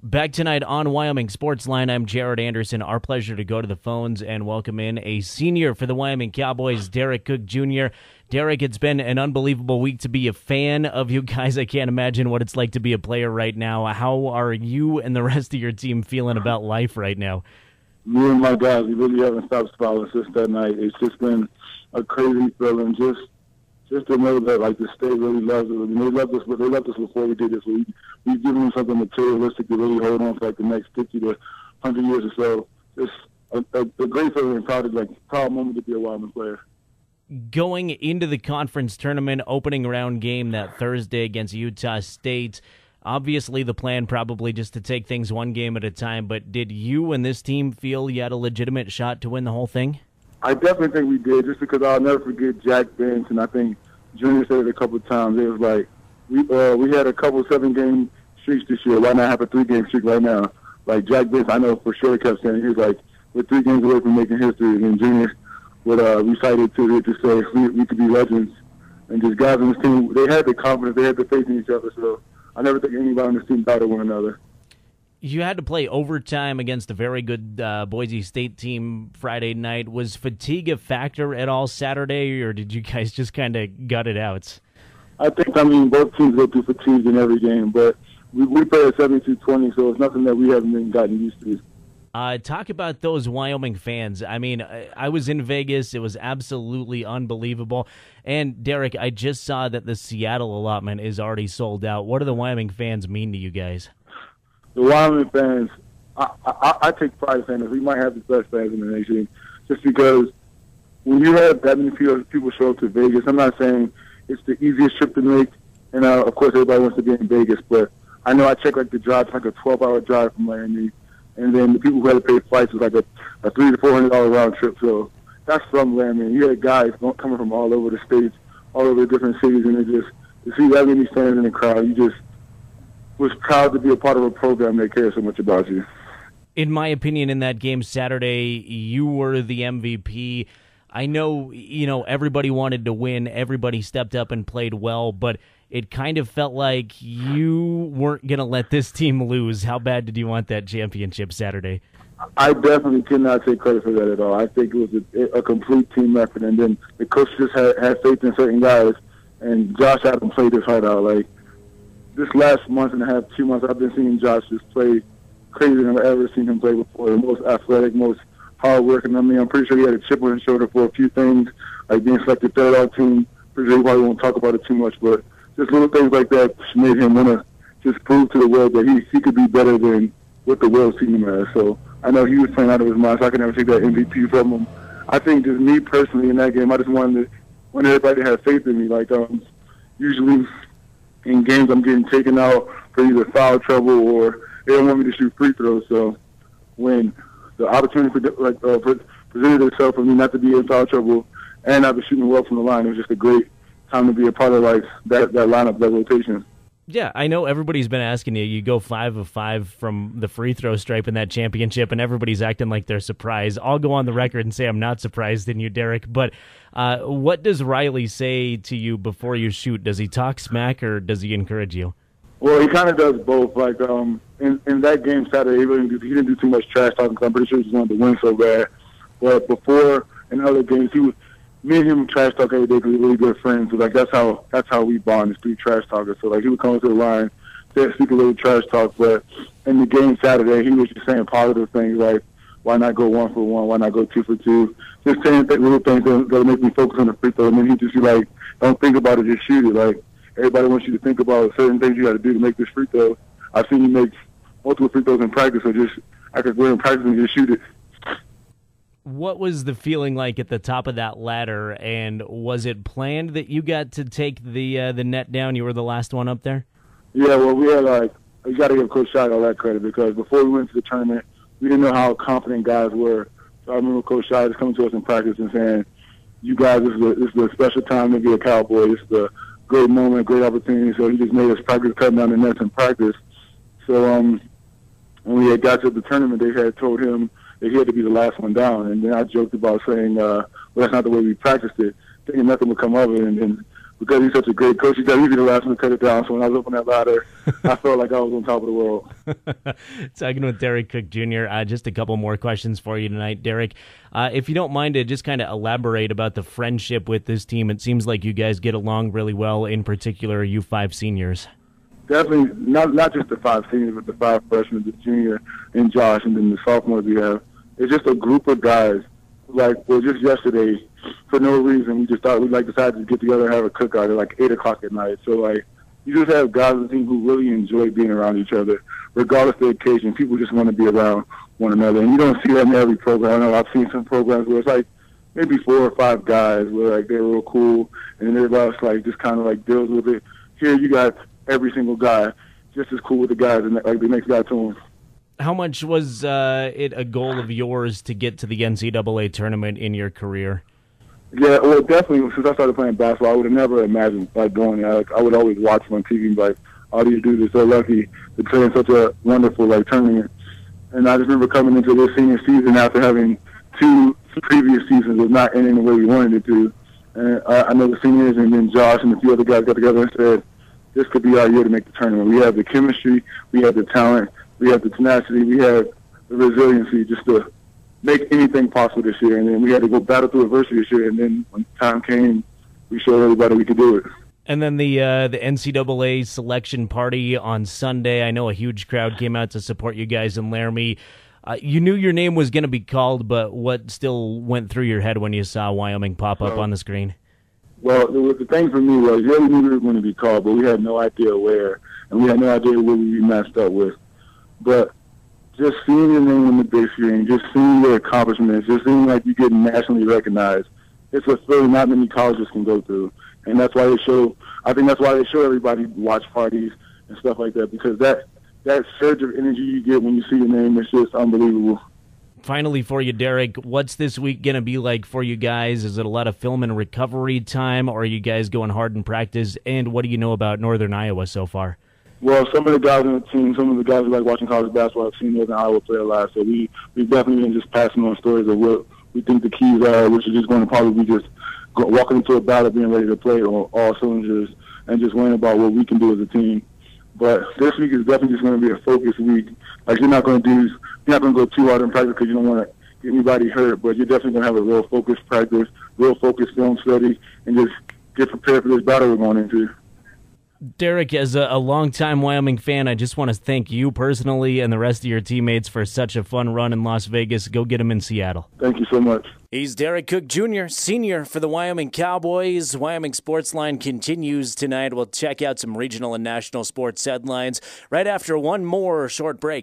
Back tonight on Wyoming SportsLine, I'm Jared Anderson. Our pleasure to go to the phones and welcome in a senior for the Wyoming Cowboys, Derek Cooke Jr. Derek, it's been an unbelievable week to be a fan of you guys. I can't imagine what it's like to be a player right now. How are you and the rest of your team feeling about life right now? Me and my guys, we really haven't stopped smiling since that night. It's just been a crazy feeling. Just to know that like the state really loves us. I mean, they loved us before we did this. We've given them something materialistic to really hold on for like the next 50 to 100 years or so. Just a great feeling and proud moment to be a Wyoming player. Going into the conference tournament opening round game that Thursday against Utah State, obviously the plan probably just to take things one game at a time, but did you and this team feel you had a legitimate shot to win the whole thing? I definitely think we did, just because I'll never forget Jack Bench, and I think Junior said it a couple of times. It was like, we had a couple 7-game streaks this year. Why not have a 3-game streak right now? Like Jack Bench, I know for sure kept saying, he was like, we're 3 games away from making history. And Junior would recite it to say we could be legends. And just guys on this team, they had the confidence, they had the faith in each other. So I never think anybody on this team doubted one another. You had to play overtime against a very good Boise State team Friday night. Was fatigue a factor at all Saturday, or did you guys just kind of gut it out? I think, both teams go through fatigue in every game, but we play at 72-20, so it's nothing that we haven't been gotten used to. Talk about those Wyoming fans. I mean, I was in Vegas. It was absolutely unbelievable. And, Derek, I just saw that the Seattle allotment is already sold out. What do the Wyoming fans mean to you guys? The Wyoming fans, I take pride in saying that we might have the best fans in the nation, just because when you have that many people show up to Vegas, I'm not saying it's the easiest trip to make, and of course everybody wants to be in Vegas, but I know I checked like the drive, it's like a 12-hour drive from Miami, and then the people who had to pay flights was like a $300 to $400 round trip, so that's from Miami. You had guys coming from all over the states, all over the different cities, and to see that many fans in the crowd, you just was proud to be a part of a program that cares so much about you. In my opinion, in that game Saturday, you were the MVP. I know, everybody wanted to win. Everybody stepped up and played well, but it kind of felt like you weren't going to let this team lose. How bad did you want that championship Saturday? I definitely cannot take credit for that at all. I think it was a complete team effort, and then the coach just had faith in certain guys, and Josh had them play this hard out. Like, this last month and a half, 2 months, I've been seeing Josh just play crazier than I've ever seen him play before. The most athletic, most hard-working. I'm pretty sure he had a chip on his shoulder for a few things, like being selected third on team. Pretty sure he probably won't talk about it too much, but just little things like that made him want to just prove to the world that he could be better than what the world seen him as. So I know he was playing out of his mind, so I can never take that MVP from him. I think just me personally in that game, I just wanted everybody to have faith in me. Like, usually in games, I'm getting taken out for either foul trouble or they don't want me to shoot free throws. So when the opportunity presented itself for me not to be in foul trouble and I've been shooting well from the line, it was just a great time to be a part of that lineup, that rotation. Yeah, I know everybody's been asking you. You go 5 of 5 from the free throw stripe in that championship, and everybody's acting like they're surprised. I'll go on the record and say I'm not surprised in you, Derek. But what does Riley say to you before you shoot? Does he talk smack or does he encourage you? Well, he kind of does both. Like in that game Saturday, he didn't do too much trash talking because I'm pretty sure he just wanted to win so bad. But before in other games, me and him trash talk every day because we're really good friends. So like that's how we bond, is through trash talking. So like he would come to the line, speak a little trash talk, but in the game Saturday he was just saying positive things like, why not go 1 for 1, why not go 2 for 2? Just saying little things that'll make me focus on the free throw. And then he just be like, don't think about it, just shoot it. Like everybody wants you to think about certain things you got to do to make this free throw. I've seen you make multiple free throws in practice, so I could go in practice and just shoot it. What was the feeling like at the top of that ladder, and was it planned that you got to take the net down? You were the last one up there? Yeah, well, we had you got to give Coach Scheid all that credit because before we went to the tournament, we didn't know how confident guys were. So I remember Coach Scheid just coming to us in practice and saying, you guys, this is a special time to be a Cowboy. This is a great moment, great opportunity. So he just made us practice cutting down the nets in practice. So when we had got to the tournament, they had told him that he had to be the last one down. And then I joked about saying, well, that's not the way we practiced it, thinking nothing would come of it. And then because he's such a great coach. He's easy the last one to cut it down. So when I was up on that ladder, I felt like I was on top of the world. Talking with Derek Cooke Jr., just a couple more questions for you tonight, Derek. If you don't mind to just kind of elaborate about the friendship with this team. It seems like you guys get along really well, in particular, you 5 seniors. Definitely, not just the 5 seniors, but the 5 freshmen, the junior and Josh, and then the sophomores we have. It's just a group of guys. Just yesterday, for no reason, we just thought we'd decided to get together and have a cookout at 8 o'clock at night. So you just have guys on the team who really enjoy being around each other, regardless of the occasion. People just want to be around one another, and you don't see that in every program. I know I've seen some programs where it's maybe 4 or 5 guys where they're real cool, and then everybody else just kind of deals with it. Here you got every single guy just as cool with the guys and the next guy to him. How much was it a goal of yours to get to the NCAA tournament in your career? Yeah, well, definitely. Since I started playing basketball, I would have never imagined going there. I would always watch on TV, all these dudes are so lucky to play in such a wonderful tournament. And I just remember coming into this senior season after having 2 previous seasons was not ending the way we wanted it to. And I know the seniors and then Josh and a few other guys got together and said, this could be our year to make the tournament. We have the chemistry, we have the talent, we have the tenacity, we have the resiliency just to make anything possible this year. And then we had to go battle through adversity this year. And then when time came, we showed everybody we could do it. And then the NCAA selection party on Sunday. I know a huge crowd came out to support you guys in Laramie. You knew your name was going to be called, but what still went through your head when you saw Wyoming pop up on the screen? Well, the thing for me was, we knew we were going to be called, but we had no idea where, and we had no idea what we'd be matched up with. But just seeing your name on the big screen, just seeing your accomplishments, just seeing you get nationally recognized, it's a feeling not many colleges can go through. And that's why I think that's why they show everybody watch parties and stuff like that, because that surge of energy you get when you see your name is just unbelievable. Finally for you, Derek, what's this week going to be like for you guys? Is it a lot of film and recovery time, or are you guys going hard in practice? And what do you know about Northern Iowa so far? Well, some of the guys on the team, some of the guys who like watching college basketball have seen Northern Iowa play a lot, so we've definitely been just passing on stories of what we think the keys are, which is just going to probably be just walking into a battle being ready to play on all cylinders and just worrying about what we can do as a team. But this week is definitely just going to be a focus week. You're not going to go too hard in practice because you don't want to get anybody hurt, but you're definitely going to have a real focused practice, real focused film study, and just get prepared for this battle we're going into. Derek, as a longtime Wyoming fan, I just want to thank you personally and the rest of your teammates for such a fun run in Las Vegas. Go get them in Seattle. Thank you so much. He's Derek Cooke Jr., senior for the Wyoming Cowboys. Wyoming SportsLine continues tonight. We'll check out some regional and national sports headlines right after one more short break.